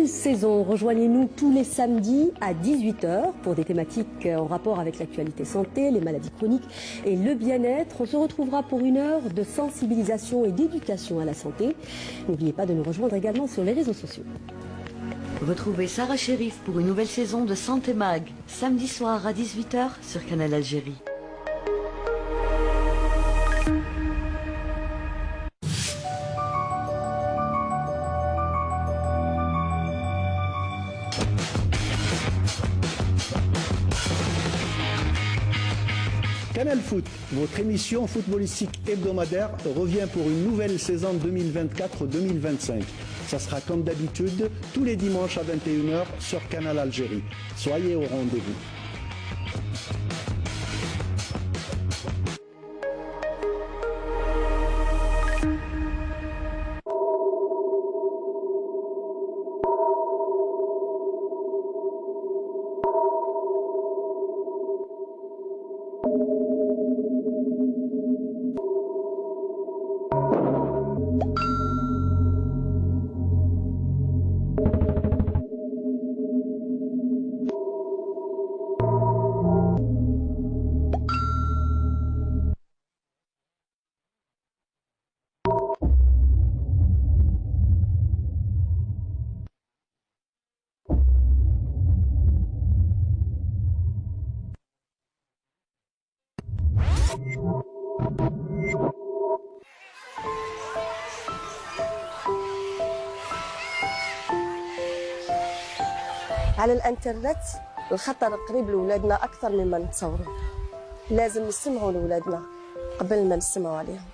nouvelle saison. Rejoignez-nous tous les samedis à 18 h pour des thématiques en rapport avec l'actualité santé, les maladies chroniques et le bien-être. On se retrouvera pour une heure de sensibilisation et d'éducation à la santé. N'oubliez pas de nous rejoindre également sur les réseaux sociaux. Retrouvez Sarah Chérif pour une nouvelle saison de Santé Mag, samedi soir à 18 h sur Canal Algérie. Canal Foot, votre émission footballistique hebdomadaire, revient pour une nouvelle saison 2024-2025. Ça sera comme d'habitude tous les dimanches à 21 h sur Canal Algérie. Soyez au rendez-vous. على الانترنت الخطر قريب لولادنا اكثر مما نتصوروا. لازم نسمعوا لولادنا قبل ما نسمعوا عليهم.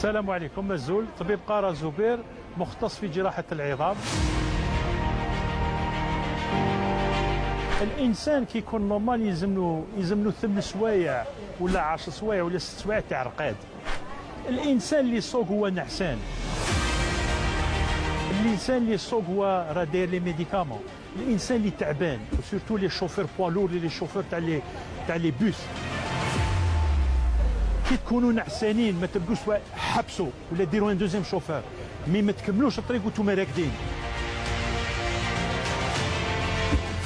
السلام عليكم. مزول طبيب قارة زبير مختص في جراحة العظام. الانسان كي يكون نورمال يلزمنو 8 سوايع ولا 10 سوايع ولا 6 سوايع تاع رقاد. الانسان اللي صوق هو نعسان، الانسان اللي صوق هو راه داير لي ميديكامون، الانسان اللي تعبان وسورتو لي شوفور بوا لور لي شوفور تاع لي بوس كي تكونوا نعسانين ما تبقوش حبسوا ولا ديروا ان دوزيام شوفور مي ما تكملوش الطريق وانتم راكدين.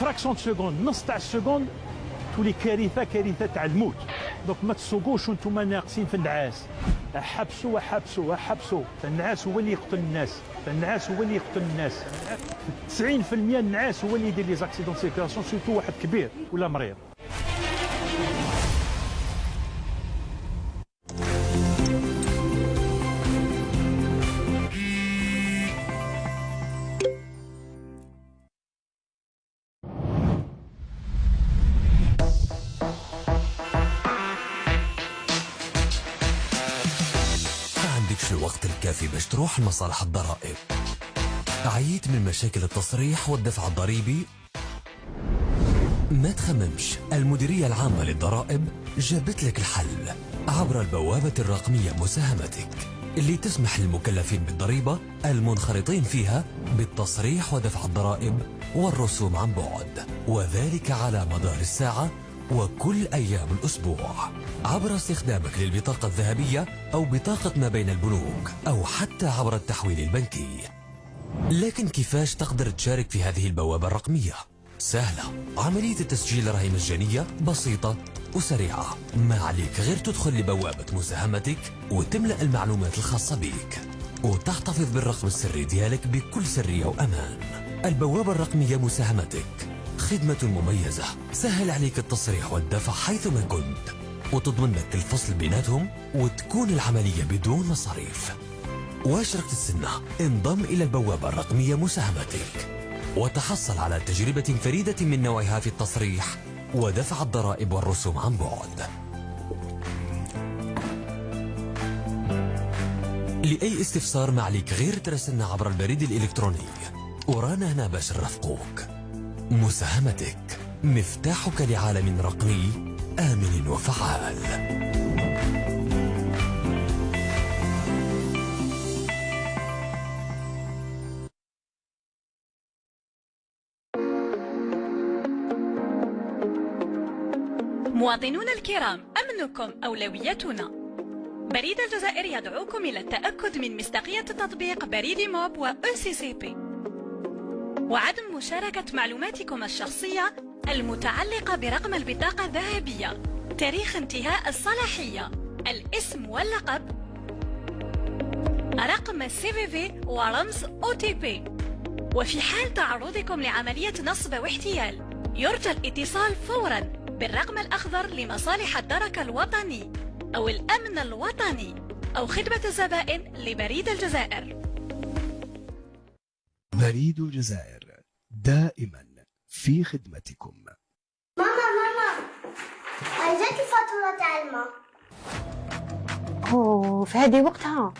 فراكسيون سكوند نص تاع السكوند تولي كارثه تاع الموت. دونك ما تسوقوش وانتم ناقصين في النعاس. حبسوا النعاس هو اللي يقتل الناس، النعاس هو اللي يقتل الناس. 90% النعاس هو اللي يدير لي زاكسيدون سيركولاسيون سورتو واحد كبير ولا مريض. الوقت الكافي باش تروح لمصالح الضرائب. عييت من مشاكل التصريح والدفع الضريبي؟ ما تخممش، المديرية العامة للضرائب جابت لك الحل عبر البوابة الرقمية مساهمتك اللي تسمح للمكلفين بالضريبة المنخرطين فيها بالتصريح ودفع الضرائب والرسوم عن بعد، وذلك على مدار الساعة وكل أيام الأسبوع عبر استخدامك للبطاقة الذهبية أو بطاقة ما بين البنوك أو حتى عبر التحويل البنكي. لكن كيفاش تقدر تشارك في هذه البوابة الرقمية؟ سهلة، عملية التسجيل راهي مجانية بسيطة وسريعة. ما عليك غير تدخل لبوابة مساهمتك وتملأ المعلومات الخاصة بك وتحتفظ بالرقم السري ديالك بكل سرية وأمان. البوابة الرقمية مساهمتك خدمة مميزة سهل عليك التصريح والدفع حيثما كنت وتضمن لك الفصل بيناتهم وتكون العملية بدون مصاريف. واش راك تستنى؟ انضم إلى البوابة الرقمية مساهمتك وتحصل على تجربة فريدة من نوعها في التصريح ودفع الضرائب والرسوم عن بعد. لأي استفسار ما عليك غير تراسلنا عبر البريد الإلكتروني ورانا هنا باش نرافقوك. مساهمتك مفتاحك لعالم رقمي آمن وفعال. مواطنون الكرام، أمنكم أولويتنا. بريد الجزائر يدعوكم إلى التأكد من مصداقية تطبيق بريد موب و ECCP وعدم مشاركة معلوماتكم الشخصية المتعلقة برقم البطاقة الذهبية، تاريخ انتهاء الصلاحية، الاسم واللقب، رقم CVV ورمز OTP. وفي حال تعرضكم لعملية نصب واحتيال يرجى الاتصال فورا بالرقم الأخضر لمصالح الدرك الوطني أو الأمن الوطني أو خدمة الزبائن لبريد الجزائر. بريد الجزائر دائما في خدمتكم. ماما عايزاكي فاتورة تاع الماء. اوه في هذه وقتها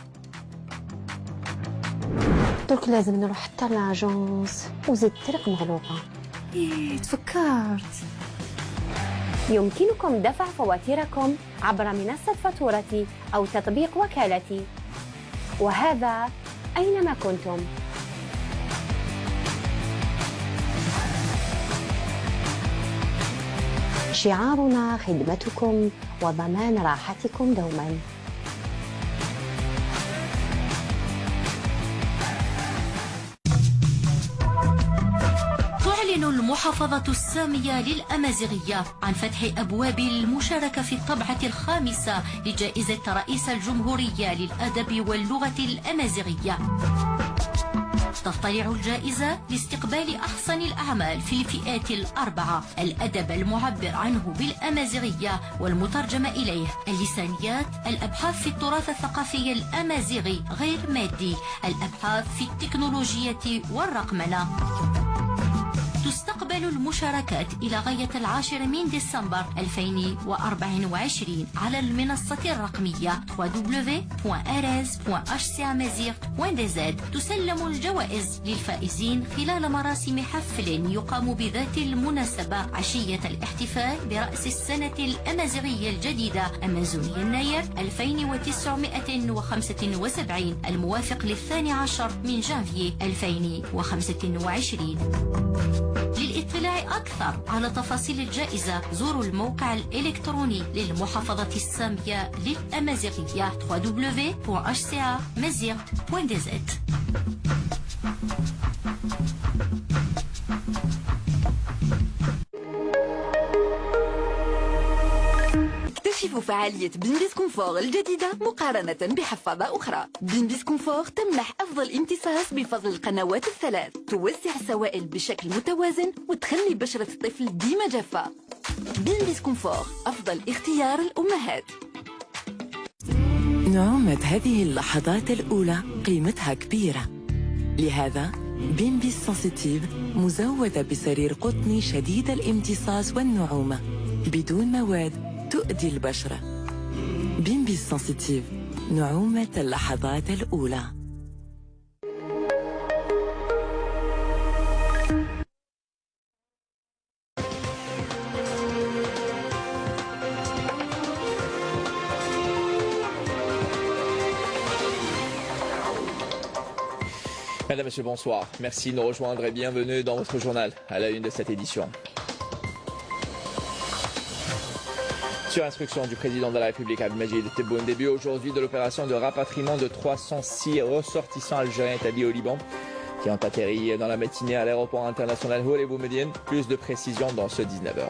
درك لازم نروح حتى لاجونس وزيد الطريق مغلوقة. تفكرت. يمكنكم دفع فواتيركم عبر منصة فاتورتي أو تطبيق وكالتي، وهذا أينما كنتم. شعارنا خدمتكم وضمان راحتكم دوما. تعلن المحافظة السامية للأمازيغية عن فتح أبواب المشاركة في الطبعة 5 لجائزة رئيس الجمهورية للأدب واللغة الأمازيغية. تطلع الجائزة لاستقبال أحسن الأعمال في الفئات 4: الأدب المعبر عنه بالأمازيغية والمترجم إليه، اللسانيات، الأبحاث في التراث الثقافي الأمازيغي غير مادي، الأبحاث في التكنولوجيا والرقمنة. تستقبل المشاركات إلى غاية 10 من ديسمبر 2024 على المنصة الرقمية www.ares.hcamazigh.dz. تسلم الجوائز للفائزين خلال مراسم حفل يقام بذات المناسبة عشية الاحتفال برأس السنة الأمازيغية الجديدة أمازون يناير 2975 الموافق ل12 من جانفي 2025. للإطلاع أكثر على تفاصيل الجائزة زوروا الموقع الإلكتروني للمحافظة السامية للأمازيغية www.hcamazigh.dz. اكتشفوا فعالية بيمبيس كونفور الجديدة مقارنة بحفاضة أخرى. بيمبيس كونفور تمنح أفضل امتصاص بفضل القنوات الثلاث، توسع السوائل بشكل متوازن وتخلي بشرة الطفل ديما جافة. بيمبيس كونفور أفضل اختيار الأمهات. نعومة هذه اللحظات الأولى قيمتها كبيرة، لهذا بيمبيس سنسيتيف مزودة بسرير قطني شديد الامتصاص والنعومة بدون مواد تؤذي البشرة. بيمبيس سنسيتيف، نعومة اللحظات الأولى. Madame, Monsieur, bonsoir. Merci de nous rejoindre et bienvenue dans votre journal à la une de cette édition. Sur instruction du président de la République, Abdelmajid Tebboune, début aujourd'hui de l'opération de rapatriement de 306 ressortissants algériens établis au Liban qui ont atterri dans la matinée à l'aéroport international Houellebou Boumediene. Plus de précisions dans ce 19h.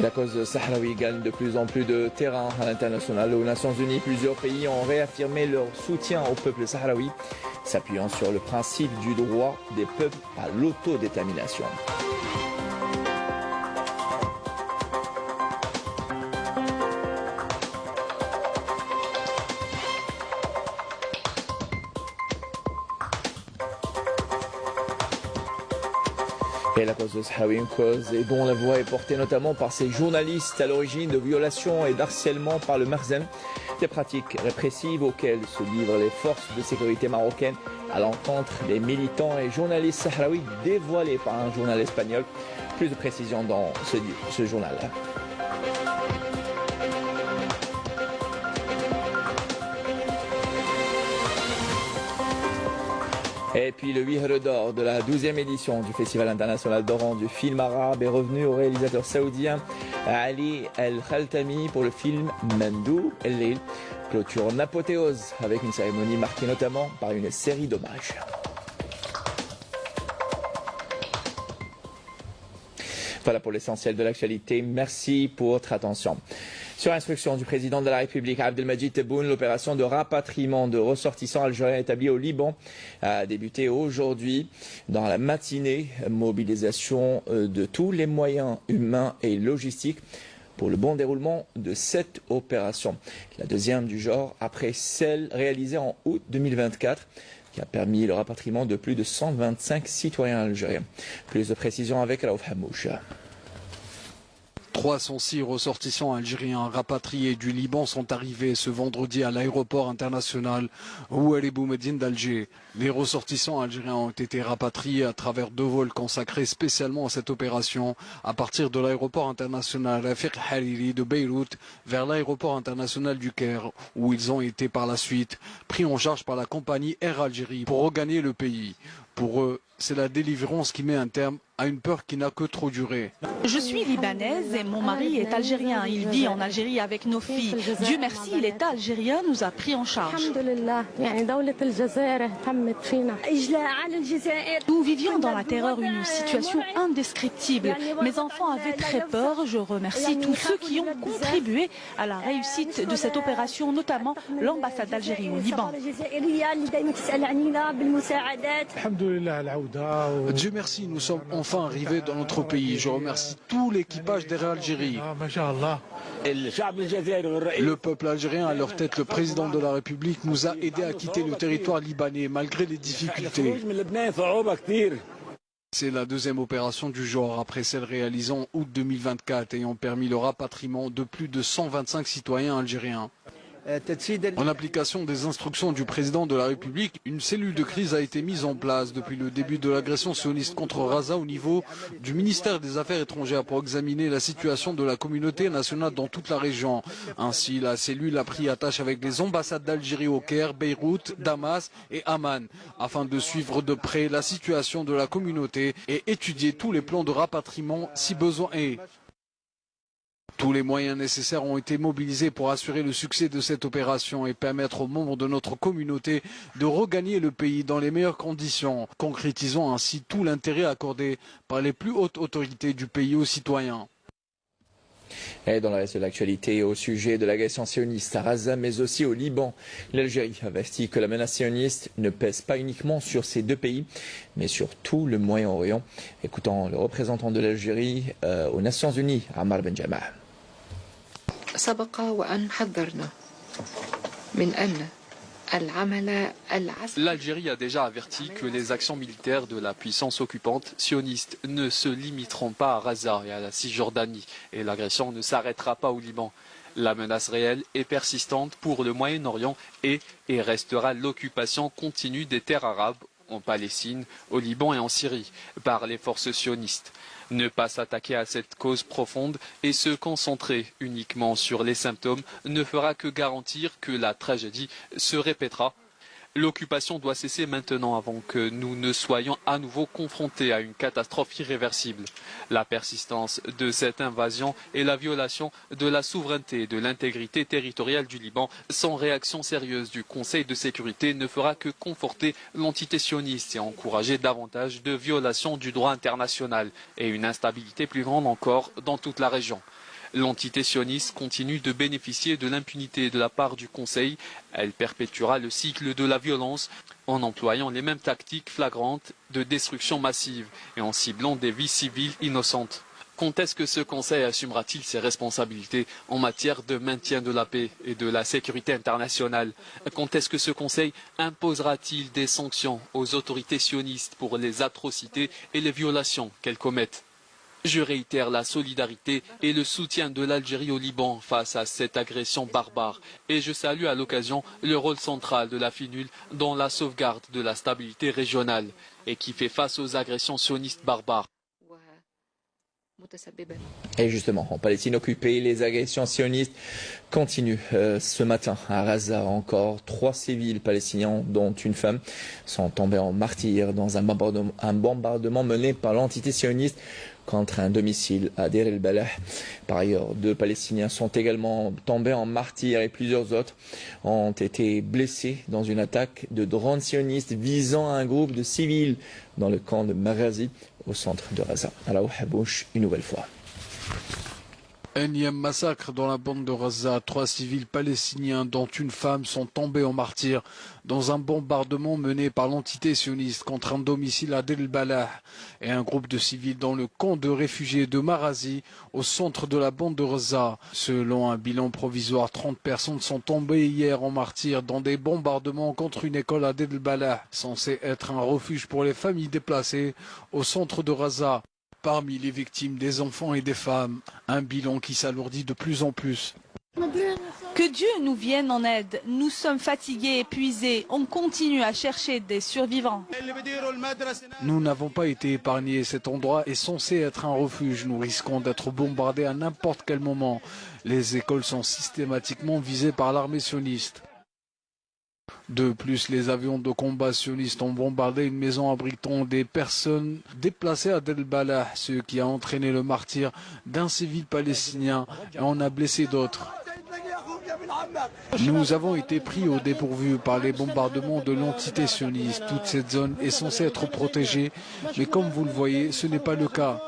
La cause sahraoui gagne de plus en plus de terrain à l'international. Aux Nations Unies, plusieurs pays ont réaffirmé leur soutien au peuple sahraoui, s'appuyant sur le principe du droit des peuples à l'autodétermination. Et la cause de Sahraoui, une cause et dont la voix est portée notamment par ces journalistes à l'origine de violations et d'harcèlement par le Makhzen, des pratiques répressives auxquelles se livrent les forces de sécurité marocaines à l'encontre des militants et journalistes sahraouis dévoilés par un journal espagnol. Plus de précisions dans ce journal. Et puis le 8 d'or de la 12e édition du Festival international d'Oran du film arabe est revenu au réalisateur saoudien Ali El-Khaltami pour le film Mandou El-Lil. Clôture en apothéose avec une cérémonie marquée notamment par une série d'hommages. Voilà pour l'essentiel de l'actualité. Merci pour votre attention. Sur instruction du président de la République, Abdelmajid Tebboune, l'opération de rapatriement de ressortissants algériens établis au Liban a débuté aujourd'hui dans la matinée. Mobilisation de tous les moyens humains et logistiques pour le bon déroulement de cette opération. La deuxième du genre après celle réalisée en août 2024. Qui a permis le rapatriement de plus de 125 citoyens algériens. Plus de précisions avec Raouf Hamouch. 306 ressortissants algériens rapatriés du Liban sont arrivés ce vendredi à l'aéroport international Houellebou Boumediene d'Alger. Les ressortissants algériens ont été rapatriés à travers 2 vols consacrés spécialement à cette opération à partir de l'aéroport international Rafiq Hariri de Beyrouth vers l'aéroport international du Caire où ils ont été par la suite pris en charge par la compagnie Air Algérie pour regagner le pays. Pour eux, c'est la délivrance qui met un terme à une peur qui n'a que trop duré. Je suis libanaise et mon mari est algérien. Il vit en Algérie avec nos filles. Dieu merci, l'État algérien nous a pris en charge. Nous vivions dans la terreur, une situation indescriptible. Mes enfants avaient très peur. Je remercie tous ceux qui ont contribué à la réussite de cette opération, notamment l'ambassade d'Algérie au Liban. Dieu merci, nous sommes enfin arrivés dans notre pays. Je remercie tout l'équipage d'Air Algérie. Le peuple algérien, à leur tête le président de la République, nous a aidés à quitter le territoire libanais malgré les difficultés. C'est la deuxième opération du genre après celle réalisée en août 2024 ayant permis le rapatriement de plus de 125 citoyens algériens. En application des instructions du président de la République, une cellule de crise a été mise en place depuis le début de l'agression sioniste contre Gaza au niveau du ministère des Affaires étrangères pour examiner la situation de la communauté nationale dans toute la région. Ainsi, la cellule a pris attache avec les ambassades d'Algérie au Caire, Beyrouth, Damas et Amman afin de suivre de près la situation de la communauté et étudier tous les plans de rapatriement si besoin est. Tous les moyens nécessaires ont été mobilisés pour assurer le succès de cette opération et permettre aux membres de notre communauté de regagner le pays dans les meilleures conditions, concrétisant ainsi tout l'intérêt accordé par les plus hautes autorités du pays aux citoyens. Et dans le reste de l'actualité, au sujet de l'agression sioniste à Gaza, mais aussi au Liban, l'Algérie avertit que la menace sioniste ne pèse pas uniquement sur ces deux pays, mais sur tout le Moyen-Orient. Écoutons le représentant de l'Algérie aux Nations Unies, Ammar Ben Jammah. L'Algérie a déjà averti que les actions militaires de la puissance occupante sioniste ne se limiteront pas à Gaza et à la Cisjordanie et l'agression ne s'arrêtera pas au Liban. La menace réelle et persistante pour le Moyen-Orient est et restera l'occupation continue des terres arabes en Palestine, au Liban et en Syrie par les forces sionistes. Ne pas s'attaquer à cette cause profonde et se concentrer uniquement sur les symptômes ne fera que garantir que la tragédie se répétera. L'occupation doit cesser maintenant avant que nous ne soyons à nouveau confrontés à une catastrophe irréversible. La persistance de cette invasion et la violation de la souveraineté et de l'intégrité territoriale du Liban sans réaction sérieuse du Conseil de sécurité ne fera que conforter l'entité sioniste et encourager davantage de violations du droit international et une instabilité plus grande encore dans toute la région. L'entité sioniste continue de bénéficier de l'impunité de la part du Conseil. Elle perpétuera le cycle de la violence en employant les mêmes tactiques flagrantes de destruction massive et en ciblant des vies civiles innocentes. Quand est-ce que ce Conseil assumera-t-il ses responsabilités en matière de maintien de la paix et de la sécurité internationale? Quand est-ce que ce Conseil imposera-t-il des sanctions aux autorités sionistes pour les atrocités et les violations qu'elles commettent? Je réitère la solidarité et le soutien de l'Algérie au Liban face à cette agression barbare et je salue à l'occasion le rôle central de la FINUL dans la sauvegarde de la stabilité régionale et qui fait face aux agressions sionistes barbares. Et justement, en Palestine occupée, les agressions sionistes continuent. Ce matin, à Gaza, encore 3 civils palestiniens, dont une femme, sont tombés en martyrs dans un bombardement mené par l'entité sioniste contre un domicile à Deir el-Balah. Par ailleurs, 2 Palestiniens sont également tombés en martyrs et plusieurs autres ont été blessés dans une attaque de drones sionistes visant un groupe de civils dans le camp de Maghazi au centre de Gaza. Alors, Habouch, une nouvelle fois. Énième massacre dans la bande de Gaza. 3 civils palestiniens, dont une femme, sont tombés en martyrs dans un bombardement mené par l'entité sioniste contre un domicile à Deir el-Balah et un groupe de civils dans le camp de réfugiés de Maghazi au centre de la bande de Gaza. Selon un bilan provisoire, 30 personnes sont tombées hier en martyrs dans des bombardements contre une école à Deir el-Balah, censée être un refuge pour les familles déplacées au centre de Gaza. Parmi les victimes, des enfants et des femmes, un bilan qui s'alourdit de plus en plus. Que Dieu nous vienne en aide. Nous sommes fatigués, épuisés. On continue à chercher des survivants. Nous n'avons pas été épargnés. Cet endroit est censé être un refuge. Nous risquons d'être bombardés à n'importe quel moment. Les écoles sont systématiquement visées par l'armée sioniste. De plus, les avions de combat sionistes ont bombardé une maison abritant des personnes déplacées à Deir el-Balah, ce qui a entraîné le martyre d'un civil palestinien et en a blessé d'autres. Nous avons été pris au dépourvu par les bombardements de l'entité sioniste. Toute cette zone est censée être protégée, mais comme vous le voyez, ce n'est pas le cas.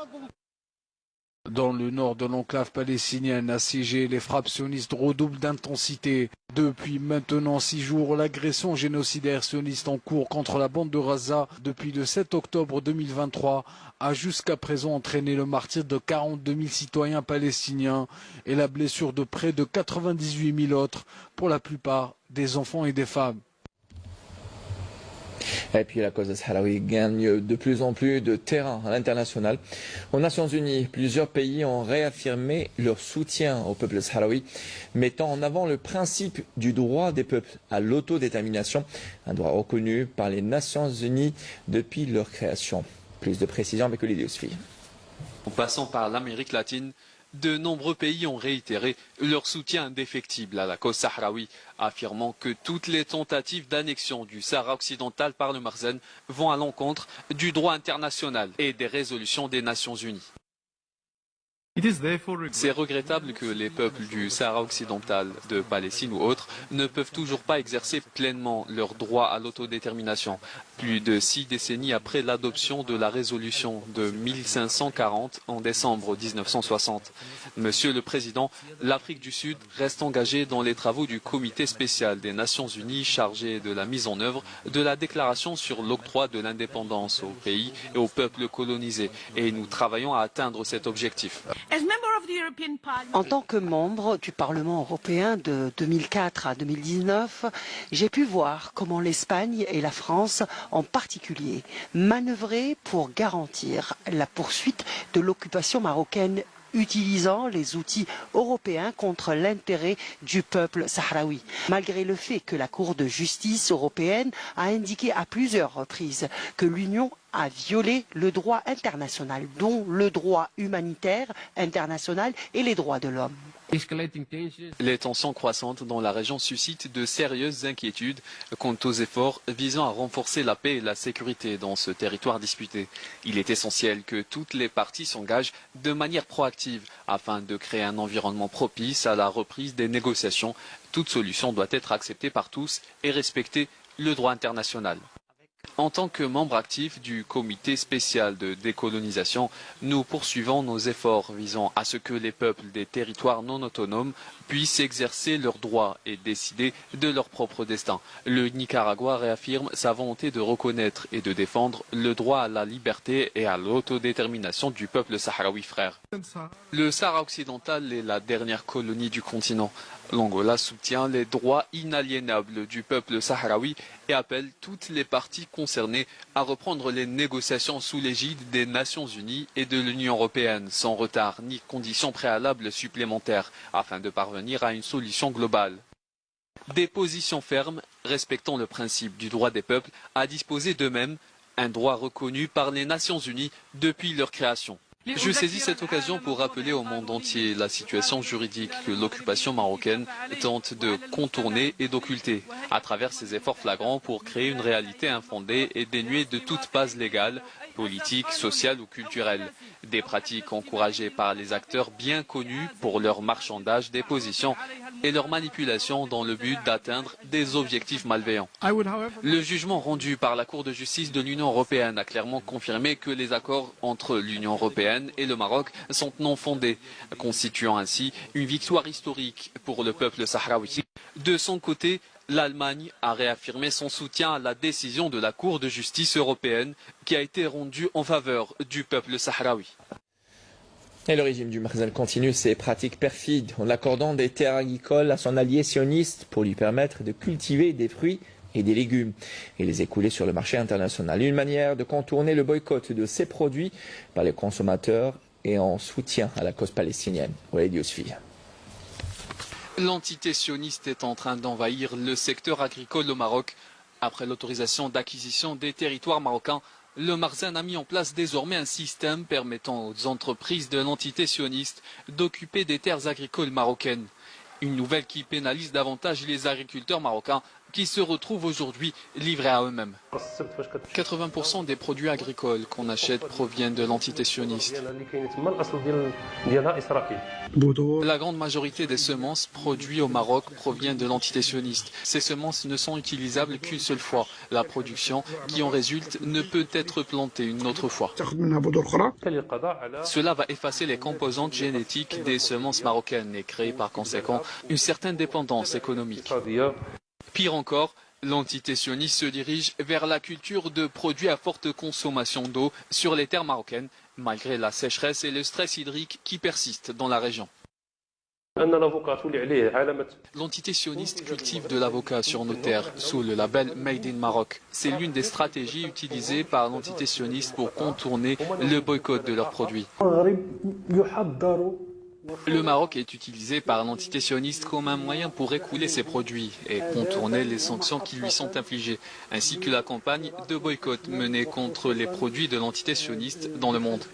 Dans le nord de l'enclave palestinienne assiégée, les frappes sionistes redoublent d'intensité. Depuis maintenant 6 jours, l'agression génocidaire sioniste en cours contre la bande de Gaza depuis le 7 octobre 2023 a jusqu'à présent entraîné le martyre de 42 000 citoyens palestiniens et la blessure de près de 98 000 autres, pour la plupart des enfants et des femmes. Et puis la cause des Sahraouis gagne de plus en plus de terrain à l'international. Aux Nations Unies, plusieurs pays ont réaffirmé leur soutien au peuple sahraoui, mettant en avant le principe du droit des peuples à l'autodétermination, un droit reconnu par les Nations Unies depuis leur création. Plus de précisions avec Olivier Yousfi. En passant par l'Amérique latine, de nombreux pays ont réitéré leur soutien indéfectible à la cause sahraoui, affirmant que toutes les tentatives d'annexion du Sahara occidental par le Marzen vont à l'encontre du droit international et des résolutions des Nations Unies. C'est regrettable que les peuples du Sahara occidental, de Palestine ou autres, ne peuvent toujours pas exercer pleinement leur droit à l'autodétermination. Plus de 6 décennies après l'adoption de la résolution de 1540 en décembre 1960. Monsieur le Président, l'Afrique du Sud reste engagée dans les travaux du comité spécial des Nations Unies chargé de la mise en œuvre de la déclaration sur l'octroi de l'indépendance aux pays et aux peuples colonisés. Et nous travaillons à atteindre cet objectif. En tant que membre du Parlement européen de 2004 à 2019, j'ai pu voir comment l'Espagne et la France en particulier manœuvraient pour garantir la poursuite de l'occupation marocaine utilisant les outils européens contre l'intérêt du peuple sahraoui. Malgré le fait que la Cour de justice européenne a indiqué à plusieurs reprises que l'Union a violé le droit international, dont le droit humanitaire international et les droits de l'homme. Les tensions croissantes dans la région suscitent de sérieuses inquiétudes quant aux efforts visant à renforcer la paix et la sécurité dans ce territoire disputé. Il est essentiel que toutes les parties s'engagent de manière proactive afin de créer un environnement propice à la reprise des négociations. Toute solution doit être acceptée par tous et respecter le droit international. En tant que membre actif du comité spécial de décolonisation, nous poursuivons nos efforts visant à ce que les peuples des territoires non autonomes puissent exercer leurs droits et décider de leur propre destin. Le Nicaragua réaffirme sa volonté de reconnaître et de défendre le droit à la liberté et à l'autodétermination du peuple sahraoui frère. Le Sahara occidental est la dernière colonie du continent. L'Angola soutient les droits inaliénables du peuple sahraoui et appelle toutes les parties concernées à reprendre les négociations sous l'égide des Nations Unies et de l'Union européenne, sans retard ni conditions préalables supplémentaires, afin de parvenir à une solution globale. Des positions fermes, respectant le principe du droit des peuples à disposer d'eux-mêmes, un droit reconnu par les Nations Unies depuis leur création. Je saisis cette occasion pour rappeler au monde entier la situation juridique que l'occupation marocaine tente de contourner et d'occulter à travers ses efforts flagrants pour créer une réalité infondée et dénuée de toute base légale, politique, sociale ou culturelle. Des pratiques encouragées par les acteurs bien connus pour leur marchandage des positions et leur manipulation dans le but d'atteindre des objectifs malveillants. Le jugement rendu par la Cour de justice de l'Union européenne a clairement confirmé que les accords entre l'Union européenne et le Maroc sont non fondés, constituant ainsi une victoire historique pour le peuple sahraoui. De son côté, l'Allemagne a réaffirmé son soutien à la décision de la Cour de justice européenne qui a été rendue en faveur du peuple sahraoui. Et le régime du Marzen continue ses pratiques perfides en accordant des terres agricoles à son allié sioniste pour lui permettre de cultiver des fruits et des légumes et les écouler sur le marché international. Une manière de contourner le boycott de ces produits par les consommateurs et en soutien à la cause palestinienne. Walid Yousfi. L'entité sioniste est en train d'envahir le secteur agricole au Maroc. Après l'autorisation d'acquisition des territoires marocains, le Marzen a mis en place désormais un système permettant aux entreprises de l'entité sioniste d'occuper des terres agricoles marocaines. Une nouvelle qui pénalise davantage les agriculteurs marocains qui se retrouvent aujourd'hui livrés à eux-mêmes. 80% des produits agricoles qu'on achète proviennent de l'entité sioniste. La grande majorité des semences produites au Maroc proviennent de l'entité sioniste. Ces semences ne sont utilisables qu'une seule fois. La production qui en résulte ne peut être plantée une autre fois. Cela va effacer les composantes génétiques des semences marocaines et créer par conséquent une certaine dépendance économique. Pire encore, l'entité sioniste se dirige vers la culture de produits à forte consommation d'eau sur les terres marocaines, malgré la sécheresse et le stress hydrique qui persistent dans la région. L'entité sioniste cultive de l'avocat sur nos terres sous le label Made in Maroc. C'est l'une des stratégies utilisées par l'entité sioniste pour contourner le boycott de leurs produits. Le Maroc est utilisé par l'entité sioniste comme un moyen pour écouler ses produits et contourner les sanctions qui lui sont infligées, ainsi que la campagne de boycott menée contre les produits de l'entité sioniste dans le monde.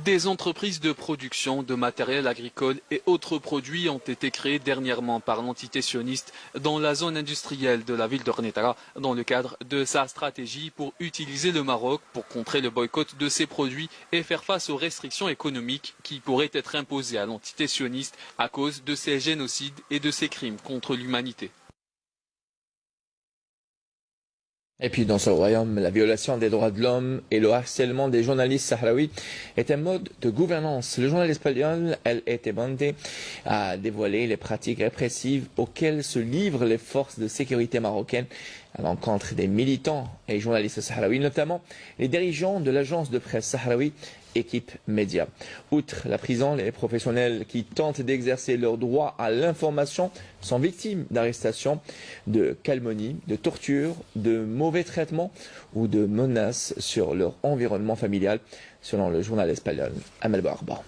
Des entreprises de production de matériel agricole et autres produits ont été créées dernièrement par l'entité sioniste dans la zone industrielle de la ville de Rnetara dans le cadre de sa stratégie pour utiliser le Maroc pour contrer le boycott de ses produits et faire face aux restrictions économiques qui pourraient être imposées à l'entité sioniste à cause de ses génocides et de ses crimes contre l'humanité. Et puis dans ce royaume, la violation des droits de l'homme et le harcèlement des journalistes sahraouis est un mode de gouvernance. Le journal espagnol El Etebante a dévoilé les pratiques répressives auxquelles se livrent les forces de sécurité marocaines à l'encontre des militants et journalistes sahraouis, notamment les dirigeants de l'agence de presse sahraoui Équipe Média. Outre la prison, les professionnels qui tentent d'exercer leur droit à l'information sont victimes d'arrestations, de calomnies, de tortures, de mauvais traitements ou de menaces sur leur environnement familial, selon le journal espagnol Amel Barba.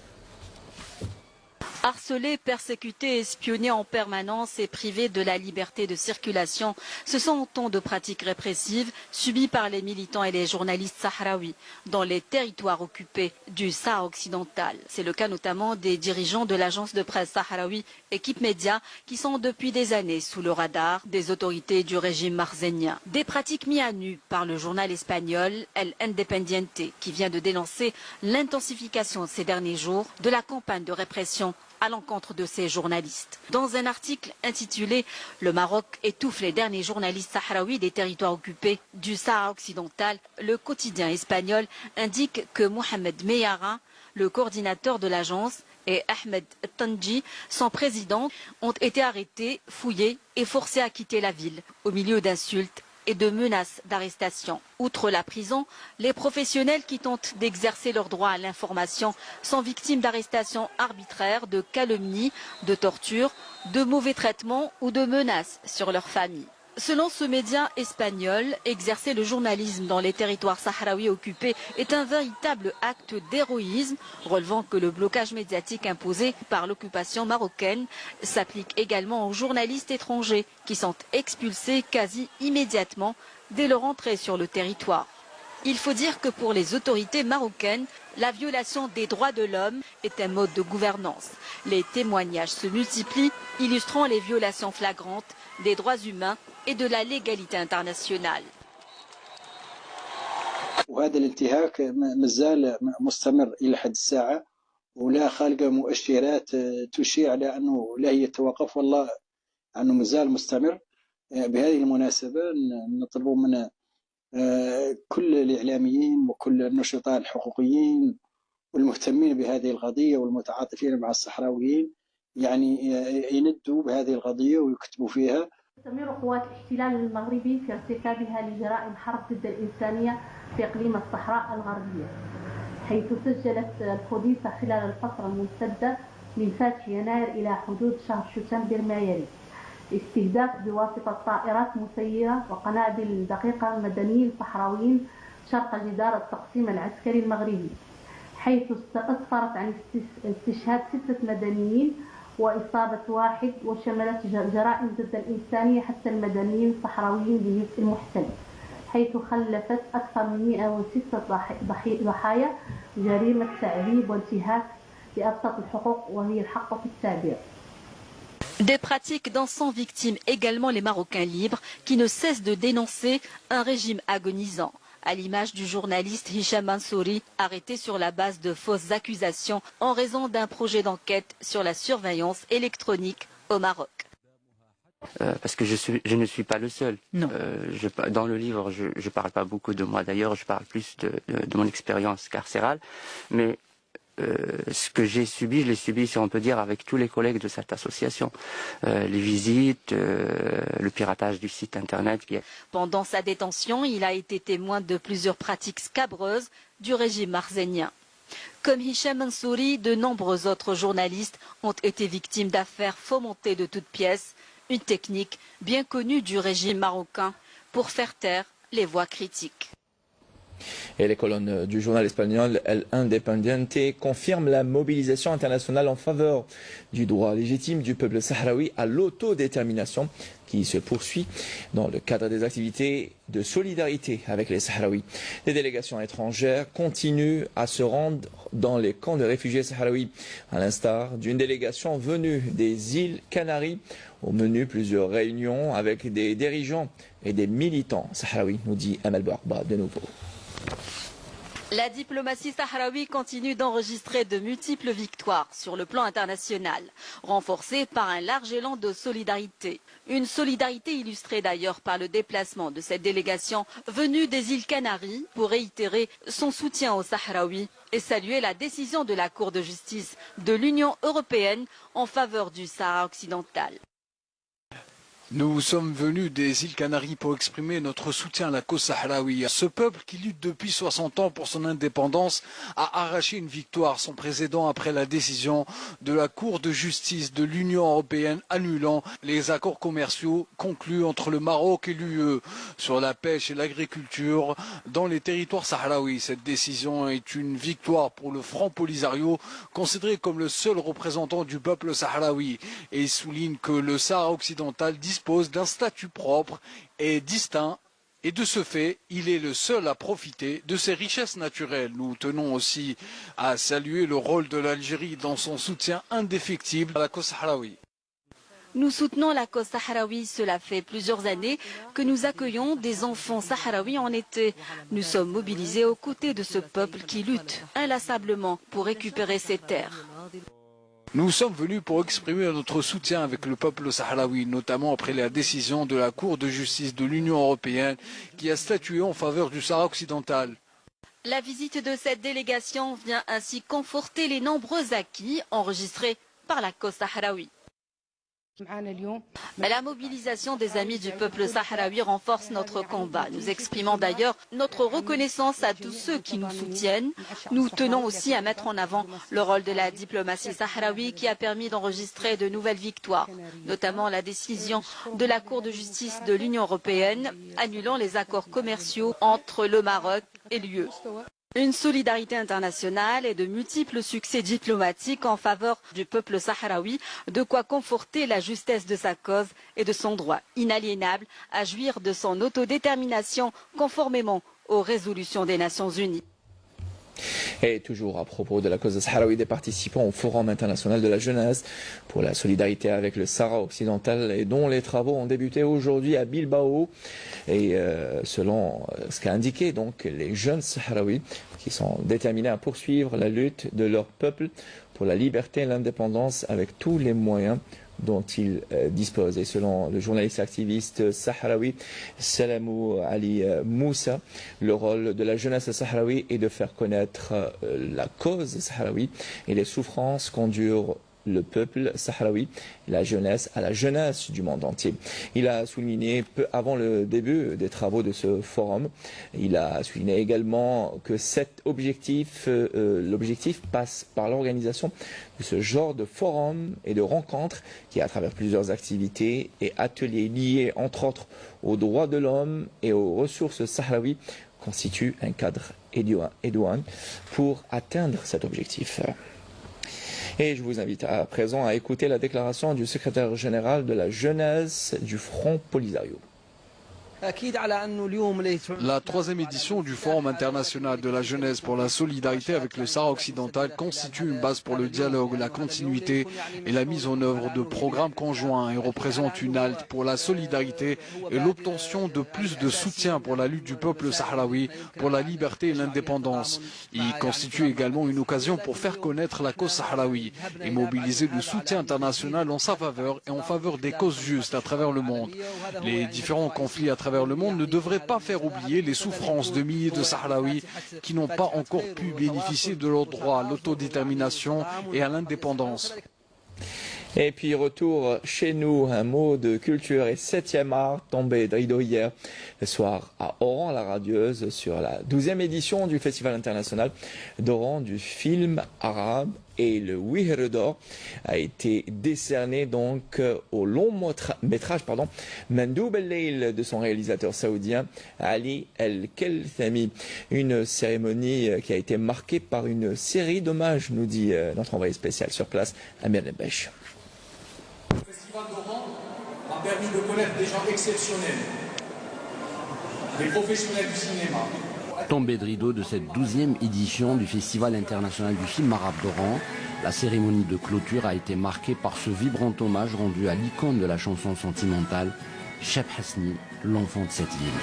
Harcelés, persécutés, espionnés en permanence et privés de la liberté de circulation, ce sont autant de pratiques répressives subies par les militants et les journalistes sahraouis dans les territoires occupés du Sahara occidental. C'est le cas notamment des dirigeants de l'agence de presse sahraoui Équipe Média qui sont depuis des années sous le radar des autorités du régime marzénien. Des pratiques mises à nu par le journal espagnol El Independiente qui vient de dénoncer l'intensification ces derniers jours de la campagne de répression à l'encontre de ces journalistes. Dans un article intitulé « Le Maroc étouffe les derniers journalistes sahraouis des territoires occupés du Sahara occidental », le quotidien espagnol indique que Mohamed Meyara, le coordinateur de l'agence, et Ahmed Tanji, son président, ont été arrêtés, fouillés et forcés à quitter la ville, au milieu d'insultes et de menaces d'arrestation. Outre la prison, les professionnels qui tentent d'exercer leur droit à l'information sont victimes d'arrestations arbitraires, de calomnies, de tortures, de mauvais traitements ou de menaces sur leur famille. Selon ce média espagnol, exercer le journalisme dans les territoires sahraouis occupés est un véritable acte d'héroïsme, relevant que le blocage médiatique imposé par l'occupation marocaine s'applique également aux journalistes étrangers qui sont expulsés quasi immédiatement dès leur entrée sur le territoire. Il faut dire que pour les autorités marocaines, la violation des droits de l'homme est un mode de gouvernance. Les témoignages se multiplient, illustrant les violations flagrantes des droits humains et de la légalité internationale. وهذا الانتهاك مازال مستمر إلى حد الساعة ولا خالق مؤشرات تشير على أنه لا يتوقف والله أنه مازال مستمر. بهذه المناسبة نطلب من كل الإعلاميين وكل النشطاء الحقوقيين والمهتمين بهذه القضية والمتعاطفين مع الصحراويين يعني يندوا بهذه القضية ويكتبوا فيها. تستمر قوات الاحتلال المغربي في ارتكابها لجرائم حرب ضد الإنسانية في إقليم الصحراء الغربية، حيث سجلت الحديث خلال الفترة الممتدة من فاتح يناير إلى حدود شهر شتنبر ما يلي استهداف بواسطة طائرات مسيرة وقنابل دقيقة مدنيين صحراويين شرق جدار التقسيم العسكري المغربي، حيث أسفرت عن استشهاد 6 مدنيين وإصابة 1 وشملت جرائم ضد الإنسانية حتى المدنيين الصحراويين بجزء المحتل، حيث خلفت أكثر من 106 ضحايا جريمة تعذيب وانتهاك لأبسط الحقوق وهي الحق في التعبير. Des pratiques dont sont victimes également les Marocains libres qui ne cessent de dénoncer un régime agonisant, à l'image du journaliste Hicham Mansouri, arrêté sur la base de fausses accusations en raison d'un projet d'enquête sur la surveillance électronique au Maroc. Parce que je ne suis pas le seul. Dans le livre, je ne parle pas beaucoup de moi d'ailleurs, je parle plus de mon expérience carcérale, mais ce que j'ai subi, je l'ai subi, si on peut dire, avec tous les collègues de cette association. Les visites, le piratage du site internet. Pendant sa détention, il a été témoin de plusieurs pratiques scabreuses du régime marzénien. Comme Hicham Mansouri, de nombreux autres journalistes ont été victimes d'affaires fomentées de toutes pièces, une technique bien connue du régime marocain pour faire taire les voix critiques. Et les colonnes du journal espagnol El Independiente confirment la mobilisation internationale en faveur du droit légitime du peuple sahraoui à l'autodétermination qui se poursuit dans le cadre des activités de solidarité avec les Sahraouis. Les délégations étrangères continuent à se rendre dans les camps de réfugiés sahraouis, à l'instar d'une délégation venue des îles Canaries. Au menu, plusieurs réunions avec des dirigeants et des militants sahraouis, nous dit Amal Bouarba de nouveau. La diplomatie sahraoui continue d'enregistrer de multiples victoires sur le plan international, renforcée par un large élan de solidarité. Une solidarité illustrée d'ailleurs par le déplacement de cette délégation venue des îles Canaries pour réitérer son soutien aux Sahraouis et saluer la décision de la Cour de justice de l'Union européenne en faveur du Sahara occidental. Nous sommes venus des îles Canaries pour exprimer notre soutien à la cause sahraoui. Ce peuple qui lutte depuis 60 ans pour son indépendance a arraché une victoire sans précédent après la décision de la Cour de justice de l'Union européenne annulant les accords commerciaux conclus entre le Maroc et l'UE sur la pêche et l'agriculture dans les territoires sahraouis. Cette décision est une victoire pour le Front Polisario, considéré comme le seul représentant du peuple sahraoui, et il souligne que le Sahara occidental dispose d'un statut propre et distinct, et de ce fait, il est le seul à profiter de ses richesses naturelles. Nous tenons aussi à saluer le rôle de l'Algérie dans son soutien indéfectible à la cause sahraoui. Nous soutenons la cause sahraoui. Cela fait plusieurs années que nous accueillons des enfants sahraouis en été. Nous sommes mobilisés aux côtés de ce peuple qui lutte inlassablement pour récupérer ses terres. Nous sommes venus pour exprimer notre soutien avec le peuple sahraoui, notamment après la décision de la Cour de justice de l'Union européenne qui a statué en faveur du Sahara occidental. La visite de cette délégation vient ainsi conforter les nombreux acquis enregistrés par la cause sahraoui. La mobilisation des amis du peuple sahraoui renforce notre combat. Nous exprimons d'ailleurs notre reconnaissance à tous ceux qui nous soutiennent. Nous tenons aussi à mettre en avant le rôle de la diplomatie sahraoui qui a permis d'enregistrer de nouvelles victoires, notamment la décision de la Cour de justice de l'Union européenne annulant les accords commerciaux entre le Maroc et l'UE. Une solidarité internationale et de multiples succès diplomatiques en faveur du peuple sahraoui, de quoi conforter la justesse de sa cause et de son droit inaliénable à jouir de son autodétermination conformément aux résolutions des Nations Unies. Et toujours à propos de la cause sahraoui, des participants au Forum international de la jeunesse pour la solidarité avec le Sahara occidental et dont les travaux ont débuté aujourd'hui à Bilbao. Et selon ce qu'a indiqué donc les jeunes sahraouis qui sont déterminés à poursuivre la lutte de leur peuple pour la liberté et l'indépendance avec tous les moyens dont ils disposent. Et selon le journaliste activiste sahraoui Salamou Ali Moussa, le rôle de la jeunesse sahraoui est de faire connaître la cause sahraoui et les souffrances qu'endure le peuple sahraoui, la jeunesse à la jeunesse du monde entier. Il a souligné peu avant le début des travaux de ce forum, il a souligné également que cet objectif, l'objectif passe par l'organisation de ce genre de forum et de rencontres qui, à travers plusieurs activités et ateliers liés entre autres aux droits de l'homme et aux ressources sahraouis, constitue un cadre idoine pour atteindre cet objectif. Et je vous invite à présent à écouter la déclaration du secrétaire général de la jeunesse du Front Polisario. La troisième édition du Forum international de la jeunesse pour la solidarité avec le Sahara occidental constitue une base pour le dialogue, la continuité et la mise en œuvre de programmes conjoints et représente une halte pour la solidarité et l'obtention de plus de soutien pour la lutte du peuple sahraoui pour la liberté et l'indépendance. Il constitue également une occasion pour faire connaître la cause sahraoui et mobiliser le soutien international en sa faveur et en faveur des causes justes à travers le monde. Les différents conflits à travers le monde ne devraient pas faire oublier les souffrances de milliers de Sahraouis qui n'ont pas encore pu bénéficier de leur droit à l'autodétermination et à l'indépendance. Et puis retour chez nous, un mot de culture et 7e art tombé de rideau hier le soir à Oran, la radieuse, sur la 12e édition du Festival international d'Oran du film arabe. Et le Wihr d'or a été décerné donc au long métrage Mandoub el-Leil de son réalisateur saoudien Ali El-Kelthami. Une cérémonie qui a été marquée par une série d'hommages, nous dit notre envoyé spécial sur place, Amir Lebèche. Le Festival d'Oran a permis de connaître des gens exceptionnels, des professionnels du cinéma. Tombée de rideau de cette 12e édition du Festival international du film arabe d'Oran, la cérémonie de clôture a été marquée par ce vibrant hommage rendu à l'icône de la chanson sentimentale, Cheb Hasni, l'enfant de cette ville.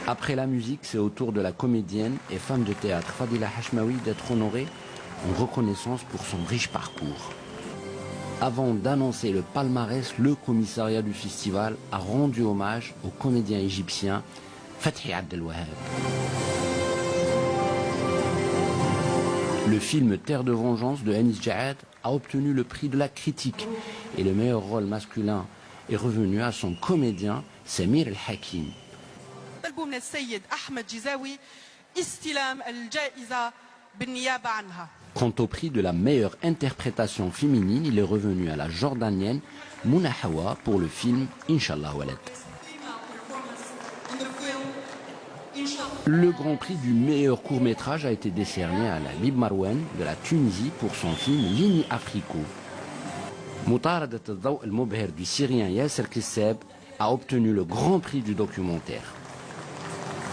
Après la musique, c'est au tour de la comédienne et femme de théâtre Fadila Hachmaoui d'être honorée en reconnaissance pour son riche parcours. Avant d'annoncer le palmarès, le commissariat du festival a rendu hommage au comédien égyptien Fathi Abdelwahab. Le film Terre de vengeance de Anis Jaad a obtenu le prix de la critique et le meilleur rôle masculin est revenu à son comédien Samir El-Hakim. Quant au prix de la meilleure interprétation féminine, il est revenu à la jordanienne Mouna Hawa pour le film Inch'Allah Walad. Le grand prix du meilleur court-métrage a été décerné à la Lib Marwan de la Tunisie pour son film Ligne Africo. Mutaradat al-Daw al-Mubhir du Syrien Yasser Kisseb a obtenu le grand prix du documentaire.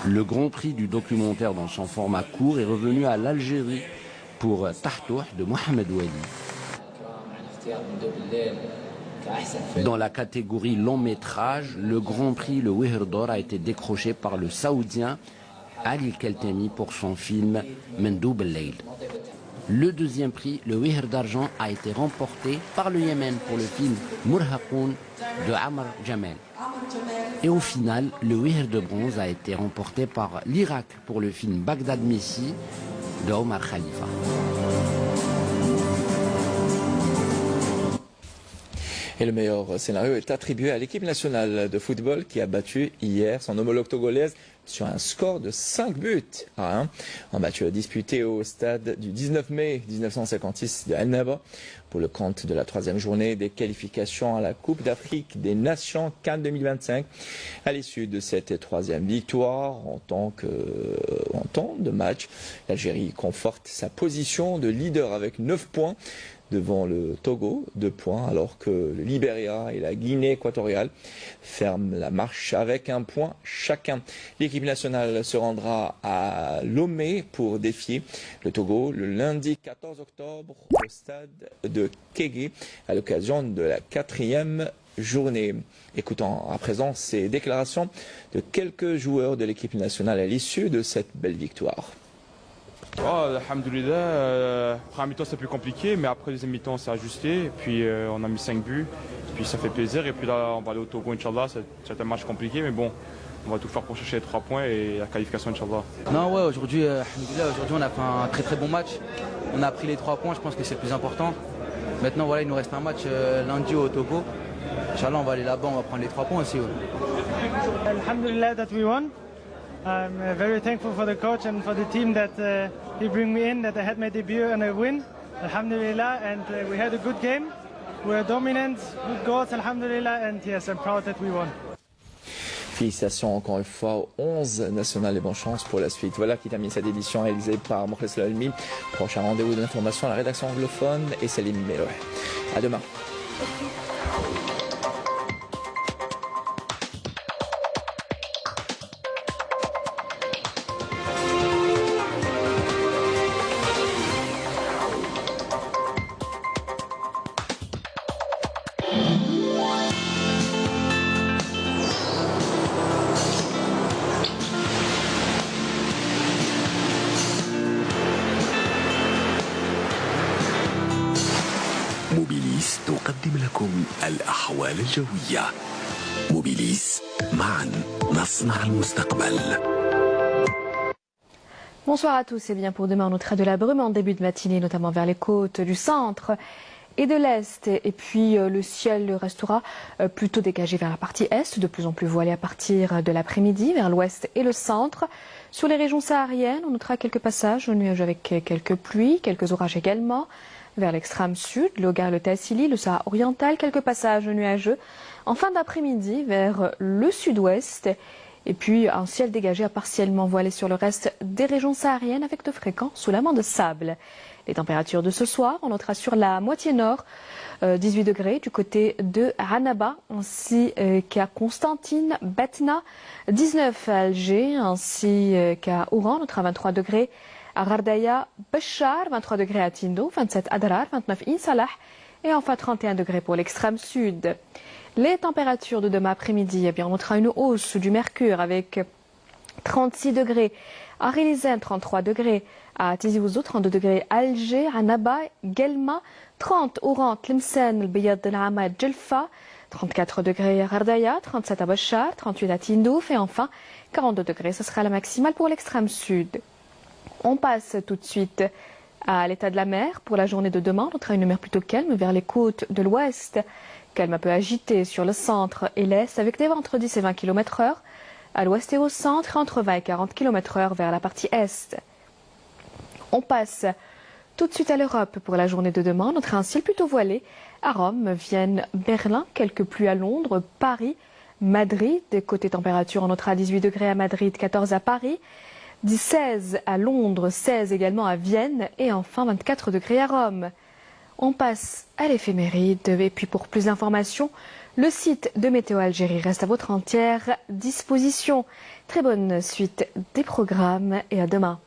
Le grand prix du documentaire dans son format court est revenu à l'Algérie pour Tahtouh de Mohamed Wali. Dans la catégorie long métrage, le grand prix, le Wihr d'or, a été décroché par le Saoudien Ali Keltemi pour son film Mandoub el-Leil. Le deuxième prix, le Wihr d'argent, a été remporté par le Yémen pour le film Murhaqoun de Amr Jamel. Et au final, le Wihr de bronze a été remporté par l'Irak pour le film Bagdad Messi de Omar Khalifa. Et le meilleur scénario est attribué à l'équipe nationale de football qui a battu hier son homologue togolaise sur un score de 5 buts à 1. Un match disputé au stade du 19 mai 1956 de El Naba pour le compte de la 3e journée des qualifications à la Coupe d'Afrique des Nations CAN 2025. À l'issue de cette 3e victoire en temps de match, l'Algérie conforte sa position de leader avec 9 points devant le Togo, 2 points, alors que le Libéria et la Guinée équatoriale ferment la marche avec 1 point chacun. L'équipe nationale se rendra à Lomé pour défier le Togo le lundi 14 octobre au stade de Kégué à l'occasion de la 4e journée. Écoutons à présent ces déclarations de quelques joueurs de l'équipe nationale à l'issue de cette belle victoire. Oh, alhamdoulilah, première mi-temps c'est plus compliqué, mais après deuxième mi-temps c'est ajusté, et puis on a mis 5 buts, puis ça fait plaisir, et puis là on va aller au Togo, Inch'Allah, c'est un match compliqué, mais bon, on va tout faire pour chercher les 3 points et la qualification, Inch'Allah. Non, ouais, aujourd'hui on a fait un très très bon match, on a pris les 3 points, je pense que c'est le plus important. Maintenant voilà, il nous reste un match lundi au Togo, Inch'Allah on va aller là-bas, on va prendre les 3 points aussi. Ouais. Alhamdulillah that we won. I'm very thankful for the coach and for the team that he bring me in, that I had my debut and a win, alhamdulillah, and we had a good game. We were dominant, good goals, alhamdulillah, and yes, I'm proud that we won. Félicitations encore une fois aux 11 nationales et bonne chance pour la suite. Voilà qui termine cette édition réalisée par Mokhles Lalmi. Prochain rendez-vous de l'information à la rédaction anglophone et Salim Meloueh. À demain. موبيليس تقدم لكم الأحوال الجوية. موبيليس معا نصنع المستقبل. Bonsoir à tous et bien pour demain on notera de la brume en début de matinée, notamment vers les côtes du centre et de l'est. Et puis le ciel restera plutôt dégagé vers la partie est, de plus en plus voilé à partir de l'après-midi vers l'ouest et le centre. Sur les régions sahariennes, on notera quelques passages nuageux avec quelques pluies, quelques orages également. Vers l'extrême sud, l'Ogar, le Tassili, le Sahara oriental, quelques passages nuageux. En fin d'après-midi, vers le sud-ouest. Et puis un ciel dégagé partiellement voilé sur le reste des régions sahariennes avec de fréquents soulèvements de sable. Les températures de ce soir, on notera sur la moitié nord 18 degrés du côté de Annaba ainsi qu'à Constantine, Batna, 19 à Alger ainsi qu'à Oran, on notera 23 degrés. À Gardaya, Béchar, 23 degrés à Tindo, 27 à Darar, 29 à Insalah et enfin 31 degrés pour l'extrême sud. Les températures de demain après-midi, eh bien, on notera une hausse du mercure avec 36 degrés à Rilizane, 33 degrés à Tizi Ouzou, 32 degrés à Alger, à Naba, Guelma, 30 Oran, Tlemcen, El Beyad El Hamad, Djelfa, 34 degrés à Gardaya, 37 à Béchar, 38 à Tindouf et enfin 42 degrés, ce sera la maximale pour l'extrême sud. On passe tout de suite à l'état de la mer. Pour la journée de demain, on notera une mer plutôt calme vers les côtes de l'ouest. Calme un peu agité sur le centre et l'est avec des vents entre 10 et 20 km/h. À l'ouest et au centre, entre 20 et 40 km/h vers la partie est. On passe tout de suite à l'Europe. Pour la journée de demain, on notera un ciel plutôt voilé. À Rome, Vienne, Berlin, quelques pluies à Londres, Paris, Madrid. Côté température, on notera 18 degrés à Madrid, 14 à Paris. 16 à Londres, 16 également à Vienne et enfin 24 degrés à Rome. On passe à l'éphéméride et puis pour plus d'informations, le site de Météo Algérie reste à votre entière disposition. Très bonne suite des programmes et à demain.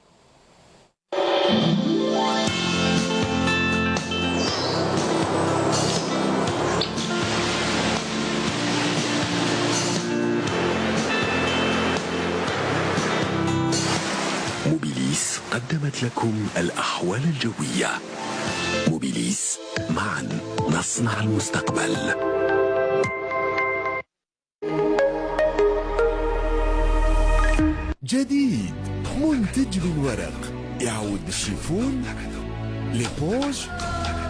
موبيليس قدمت لكم الأحوال الجوية. موبيليس معا نصنع المستقبل. جديد منتج من ورق يعود الشيفون ليبونج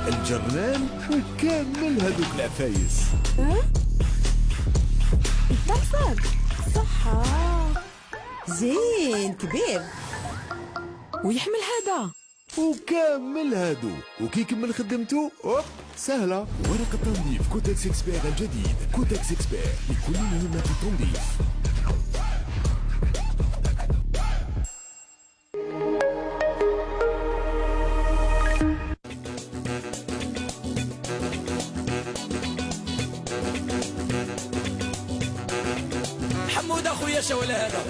الجرنان وكامل هذوك العفايس. الطاسة صحة زين كبير ويحمل هذا وكامل هادو وكي كمل خدمته اوب سهلة. ورق التنظيف كوتكس اكسبير الجديد. كوتكس اكسبير لكل مهمات التنظيف. حمود اخويا شاول هذا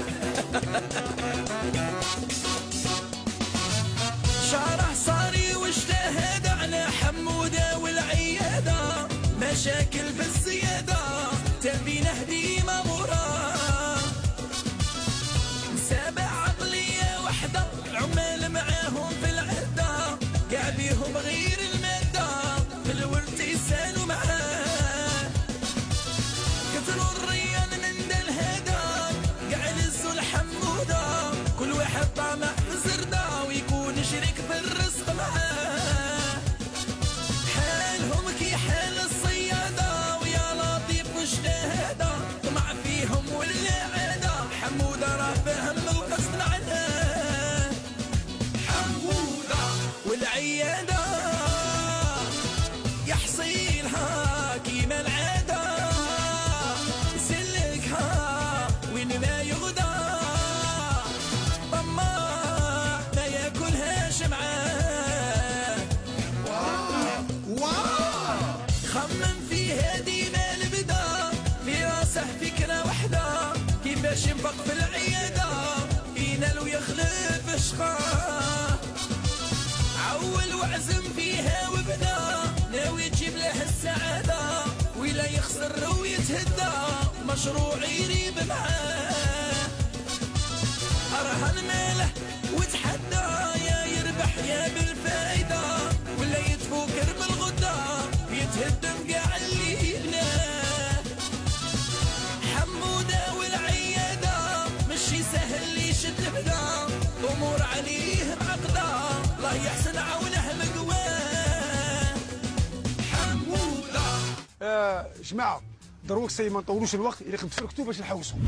شارع صاري واجتهد على حمودة والعيادة مشاكل بالزيادة تبي نهدي مامورة سابع عقلية وحدة العمال معاهم في العدة قاعديهم غير المادة في الورد يسالوا معاه كثروا الريان من ذا الهدى قاعد يزوا الحمودة كل واحد طعمه صمم فيها ديما البدا في راسه فكرة وحدة كيفاش ينفق في العيادة ينال ويخلف شقاه عول وعزم فيها وبدا ناوي تجيب له السعادة ولا يخسر ويتهدى مشروع يريب معاه أرهن ماله وتحدى يا يربح يا بالفايدة ولا يتفوكر بالغدة يتهدم قاع اللي يبناه حمودة والعيادة مشي سهل يشد بدا أمور عليه معقدة الله يحسن عونه مقواه حمودة جماعة دروك سي ما نطولوش الوقت اللي خدمت في الكتب باش نحوسهم